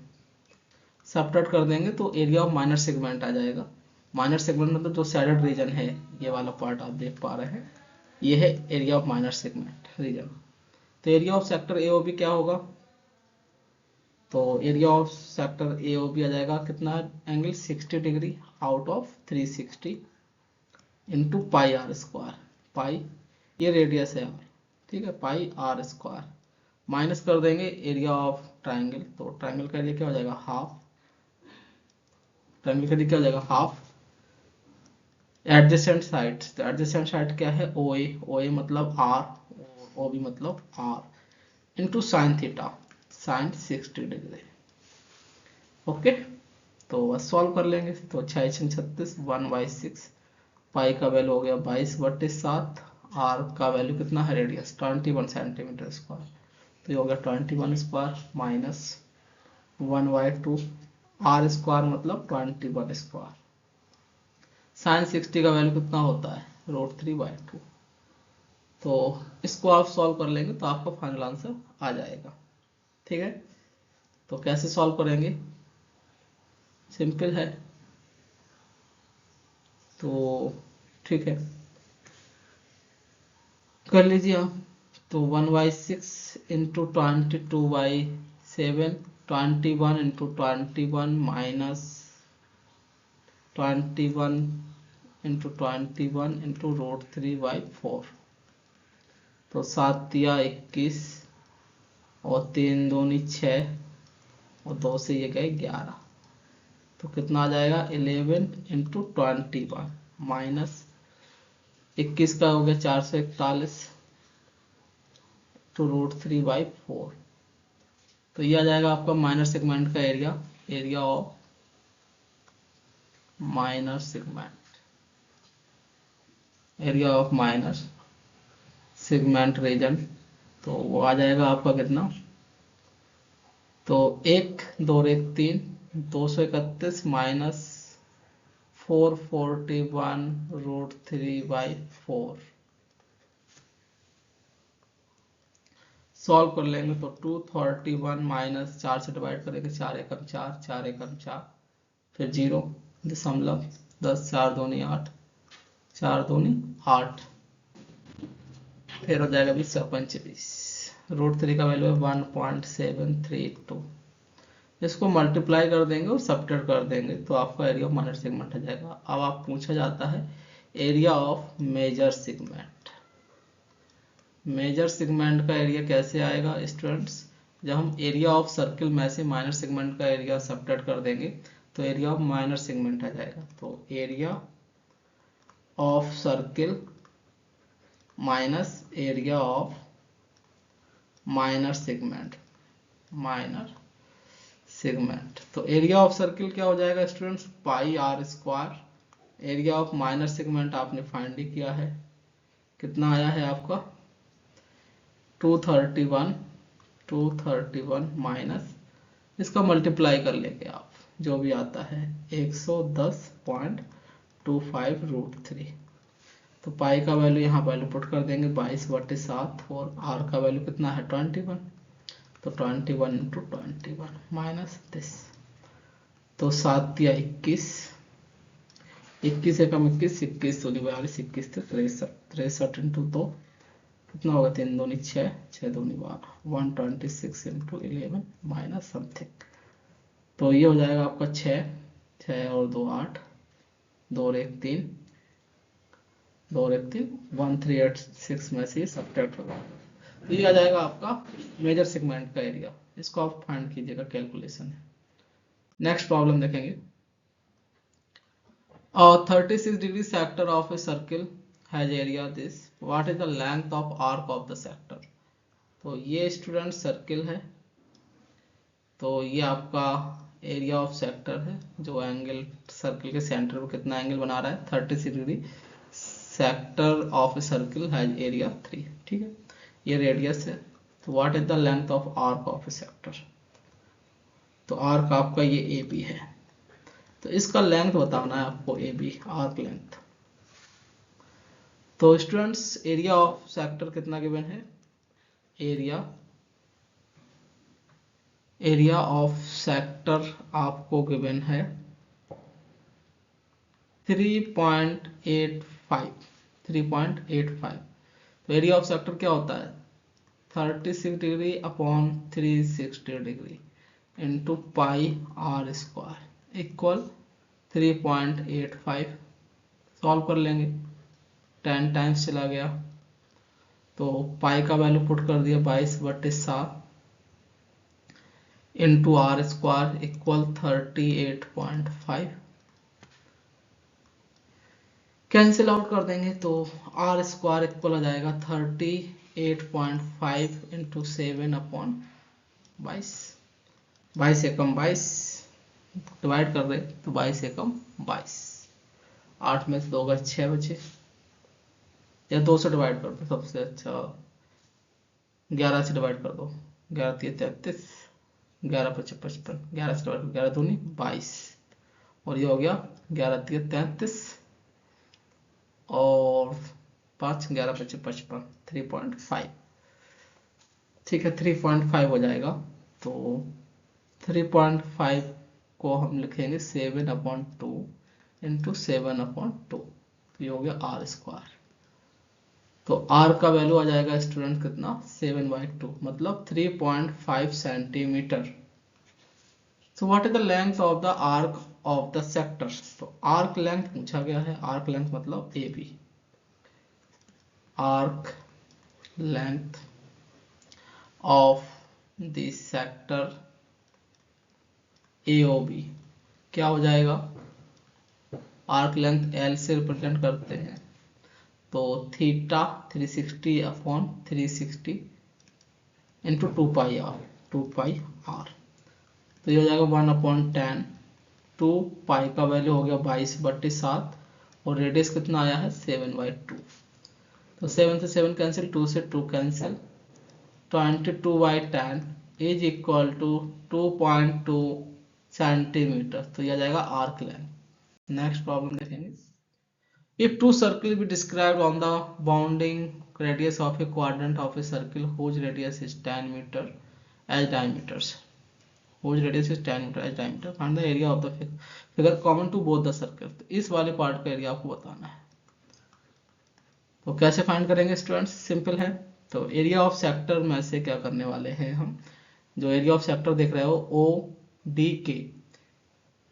सब्ट्रैक्ट कर देंगे तो एरिया ऑफ माइनर सेगमेंट आ जाएगा। माइनर सेगमेंट मतलब जो सैडेड रीजन है, ये वाला पार्ट आप देख पा रहे हैं, ये है area of minor segment region. तो area of sector A O B क्या होगा, तो area of sector A O B आ जाएगा कितना angle 60 degree out of 360 into pi are square. Pi ये रेडियस है, ठीक है, पाई आर स्क्वायर माइनस कर देंगे एरिया ऑफ ट्राइंगल। तो ट्राइंगल का एरिया क्या हो जाएगा हाफ, ट्राइंगल का एरिया क्या हो जाएगा हाफ एडजेसेंट साइड क्या है ओ ए मतलब आर, ओ बी मतलब r. Into sine theta, sine 60 degree. Okay, तो बस सॉल्व कर लेंगे। तो 6×36 1/6, पाई का वैल्यू हो गया 22/7, आर का वैल्यू कितना है, रेडियस 21 सेंटीमीटर स्क्वायर, तो ये हो गया 21 स्क्वायर माइनस 1/2, आर स्क्वायर मतलब 21 स्क्वायर, साइन 60 का वैल्यू कितना होता है, √3/2। तो इसको आप सॉल्व कर लेंगे तो आपका फाइनल आंसर आ जाएगा। ठीक है, तो कैसे सॉल्व करेंगे, सिंपल है। तो ठीक है, कर लीजिए आप। तो 1/6 into 22/7, 21 into 21 minus 21 into 21 into √3/4, तो 7×3 = 21 और 3×2 = 6 और 2 से ये गए 11, तो कितना आ जाएगा 11 इंटू 21 माइनस 21 का हो गया 441 टू √3/4, तो ये आ जाएगा आपका माइनर सेगमेंट का एरिया, area of minor segment, area of minor segment region. तो वो आ जाएगा आपका कितना, तो 1 2 1 3 231 माइनस 441 √3/4। सॉल्व कर लेंगे तो 231 माइनस 4 से डिवाइड करेंगे, 4 एकम 4, 4 एकम 4, फिर 0 दशमलव 10, 4 दूनी 8, 4 दूनी 8, फिर हो जाएगा 20/25, √3 का वैल्यू है 1.732। इसको मल्टीप्लाई कर देंगे और सब्ट्रैक्ट कर देंगे तो आपका एरिया ऑफ माइनर सेगमेंट आ जाएगा। अब आप पूछा जाता है area of major segment. Major segment का एरिया कैसे आएगा स्टूडेंट्स, जब हम एरिया ऑफ सर्किल में से माइनर सेगमेंट का एरिया सब्ट्रैक्ट कर देंगे तो एरिया ऑफ माइनर सेगमेंट आ जाएगा। तो area of circle minus area of minor segment, minor segment, तो एरिया ऑफ सर्किल क्या हो जाएगा students, πr²। Area of minor segment आपने फाइंड ही किया है, कितना आया है आपका 231 माइनस इसका मल्टीप्लाई कर लेंगे आप, जो भी आता है 110.25 √3। तो पाई का वैल्यू यहाँ वैल्यू पुट कर देंगे 22/7 और आर का वैल्यू कितना है 21, तो 21 इंटू 21 माइनस दिस, तो 7×21, 21 एकम 21, 21 दूनी 42, 21 से 63, 63 इंटू 2 कितना होगा 3×2 = 6, 6 दूनी 12, 126 इंटू 11 माइनस समथिंग, तो ये हो जाएगा आपका 6, 6 और 2 8, 2 और 1 3, 2 और 1 3, 1386 में से सब्ट्रैक्ट होगा, तो ये आ जाएगा आपका मेजर सेगमेंट का एरिया। इसको आप फाइंड कीजिएगा, कैलकुलेशन है। नेक्स्ट प्रॉब्लम देखेंगे। 36 degree sector of a circle has area this, what is the length of arc of the sector। तो ये स्टूडेंट सर्किल है, तो ये आपका एरिया ऑफ सेक्टर है, जो एंगल सर्किल के सेंटर पर कितना एंगल बना रहा है 36 degree, sector of a circle has area 3। ठीक है, ये रेडियस है, तो what is the length of arc of a sector, तो आर्क आपका ये ए बी है, तो इसका लेंथ बताना है आपको, ए बी आर्क लेंथ। तो स्टूडेंट्स एरिया ऑफ सेक्टर कितना गिवन है, एरिया ऑफ सेक्टर आपको गिवन है 3.85। तो एरिया ऑफ सेक्टर क्या होता है 36 degree upon 360 degree into πr² equal 3.85। Solve कर लेंगे, 10 टाइम्स चला गया, तो पाई का वैल्यू पुट कर दिया 22/7 into r² equal 38.5, cancel out कर देंगे तो r² इक्वल आ जाएगा 38 8.5 इंटू 7/22, 22 एकम 22 डिवाइड कर रहे तो 22 एकम 22, 8 में से 2 गए 6 बचे, या 2 से डिवाइड कर दो सबसे अच्छा, 11 से डिवाइड कर दो, 11 3 33, 11 5 55, 11 से डिवाइड कर 11 दूनी 22, और ये हो गया 11 3 33 और 5 11 5 55, 3.5, ठीक है 3.5 हो जाएगा। तो 3.5 को हम लिखेंगे 7/2 इंटू 7/2, तो ये हो गया r²। तो r का वैल्यू आ जाएगा स्टूडेंट कितना, 7/2 मतलब 3.5 centimetre. So what is the length of the arc of the sector, तो आर्क लेंथ पूछा गया है, आर्क लेंथ मतलब A B, arc length of the sector AOB क्या हो जाएगा, आर्क लेंथ L से रिप्रेजेंट करते हैं, तो थीटा 360/360 इंटू 2πr, 2πr, तो ये हो जाएगा 1/10, 2 का वैल्यू हो गया 22/7 और रेडियस कितना आया है 7/2, तो 7 से 7 कैंसिल, 2 से 2 cancel, 22/10 is equal to 2.2 centimetre, तो यह जाएगा आर्क लेंथ। नेक्स्ट प्रॉब्लम देखेंगे, if two circle be described on the bounding radius of a quadrant of a circle whose radius is 10 meter as diameters, whose radius is 10 meter as diameter, find the area of the figure common to both the circle, तो इस वाले part का area आपको बताना है। तो कैसे find करेंगे स्टूडेंट्स, सिंपल है, तो एरिया ऑफ सेक्टर में से क्या करने वाले हैं हम, जो एरिया ऑफ सेक्टर देख रहे हो ODK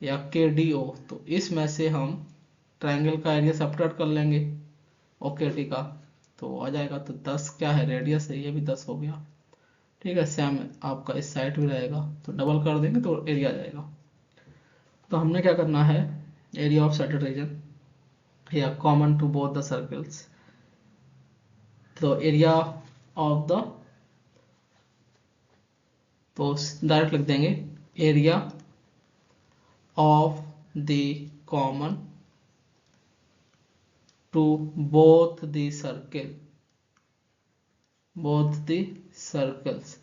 या KDO, तो इसमें से हम ट्रायंगल का एरिया सब्ट्रैक्ट कर लेंगे OKT का, तो आ जाएगा, तो 10 क्या है रेडियस है, ये भी 10 हो गया, ठीक है, सेम आपका इस साइड भी रहेगा, तो डबल कर देंगे तो एरिया आ जाएगा। तो हमने क्या करना है, एरिया ऑफ सेक्टर रीजन या common to both the circles, तो एरिया ऑफ द, तो डायरेक्ट लिख देंगे area of the common to both the circle, both the circles,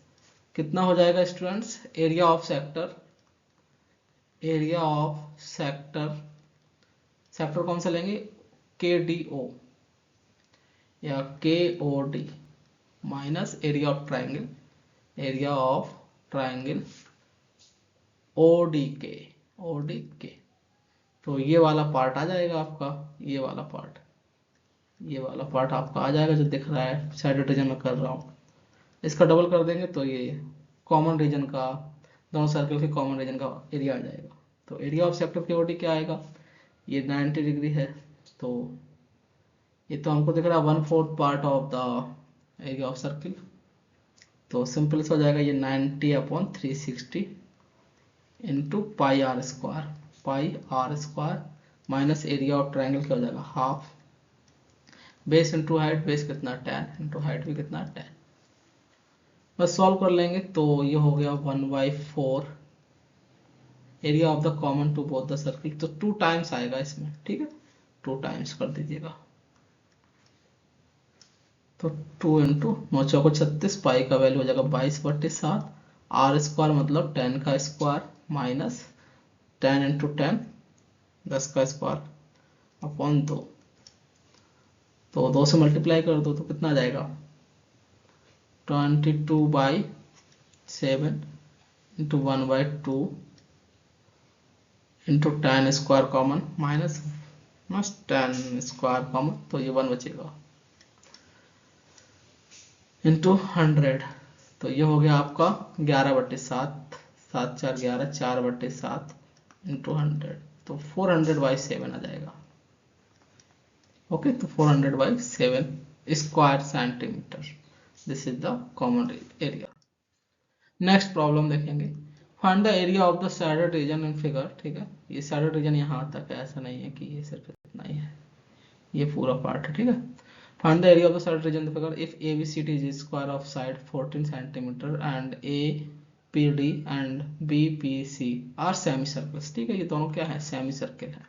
कितना हो जाएगा students, area of sector, area of sector, sector कौन सा लेंगे KDO या KOD minus area of triangle, area of triangle ODK, ODK, तो ये वाला पार्ट आ जाएगा आपका, ये वाला पार्ट, ये वाला पार्ट आपका आ जाएगा जो दिख रहा है साइड रीजन में कर रहा हूँ, इसका डबल कर देंगे तो ये कॉमन रीजन का, दोनों सर्कल के कॉमन रीजन का एरिया आ जाएगा। तो एरिया ऑफ सेक्टर KOD क्या आएगा, ये 90 डिग्री है, तो ये तो हमको दिख रहा है 1/4 part of the area of circle, तो सिंपल से हो जाएगा ये 90/360 into πr² minus area of triangle क्या हो जाएगा half, base into height, base कितना 10 इंटू हाइट भी कितना 10, बस सॉल्व कर लेंगे तो ये हो गया 1/4 area of the common to both the circle, तो 2 टाइम्स आएगा इसमें, ठीक है 2 टाइम्स कर दीजिएगा, तो 2 इंटू 9 चौको 36, पाई का वैल्यू हो जाएगा 22/7, r² मतलब 10 का स्क्वायर माइनस 10 इंटू 10 10 का स्क्वायर अपॉन 2, तो 2 से मल्टीप्लाई कर दो तो कितना आ जाएगा 22/7 into 1/2 into 10 square common minus 10 square common, तो ये 1 बचेगा इंटू 100, तो ये हो गया आपका 11/7, 7 4 11, 4/7 इंटू 100, तो 400/7 आ जाएगा, ओके, तो 400/7 square centimetre, this is the common area. Next problem देखेंगे, find the area of the shaded region in figure, ठीक है, ये शैडोड रीजन यहाँ तक है, ऐसा नहीं है कि ये सिर्फ इतना ही है, ये पूरा पार्ट है, ठीक है, Find the area of the side region of the figure if ABCD is square of side 14 cm and APD and BPC are semicircles। ठीक है, ये दोनों क्या है, सेमी सर्किल है।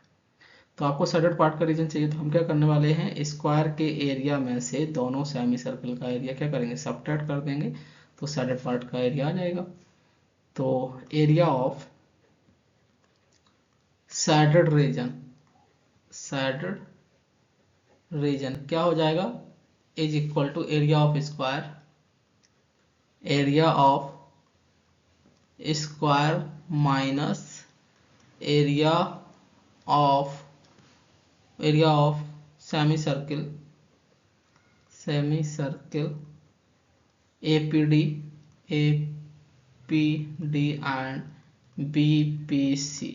तो आपको साइडेड पार्ट का रीजन चाहिए, तो हम क्या करने वाले हैं, स्क्वायर के एरिया में से दोनों सेमी सर्कल का एरिया क्या करेंगे, सबट्रैक्ट कर देंगे, तो साइडेड पार्ट का एरिया आ जाएगा। तो एरिया ऑफ साइडेड रीजन क्या हो जाएगा, is equal to area of square minus area of semi circle APD and BPC।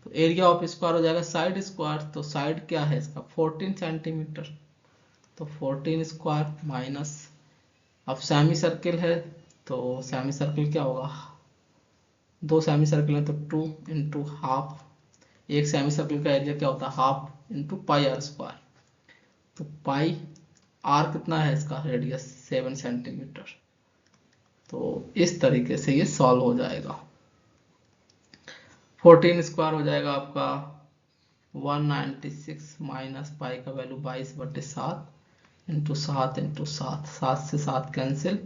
तो एरिया ऑफ स्क्वायर हो जाएगा साइड स्क्वायर, तो साइड क्या है इसका 14 सेंटीमीटर, तो 14 स्क्वायर माइनस, अब सेमी सर्किल है तो सेमी सर्किल क्या होगा, दो सेमी सर्किल है तो 2 इंटू हाफ, एक सेमी सर्किल का एरिया क्या होता है half into pi are square, तो पाई आर कितना है इसका रेडियस 7 सेंटीमीटर। तो इस तरीके से ये सॉल्व हो जाएगा। 14 स्क्वायर हो जाएगा आपका 196 माइनस पाई का वैल्यू 22/7 इंटू 7 इंटू 7, 7 से 7 कैंसिल,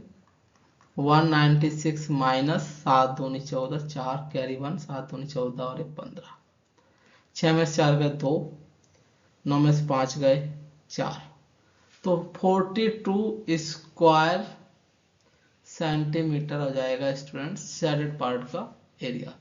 196 माइनस 7 दूनी 14, 4 कैरी 1, 7 दूनी 14 और 15, 6 में से 4 गए 2, 9 में से 5 गए 4, तो 42 स्क्वायर सेंटीमीटर हो जाएगा स्टूडेंट्स साइडेड पार्ट का एरिया।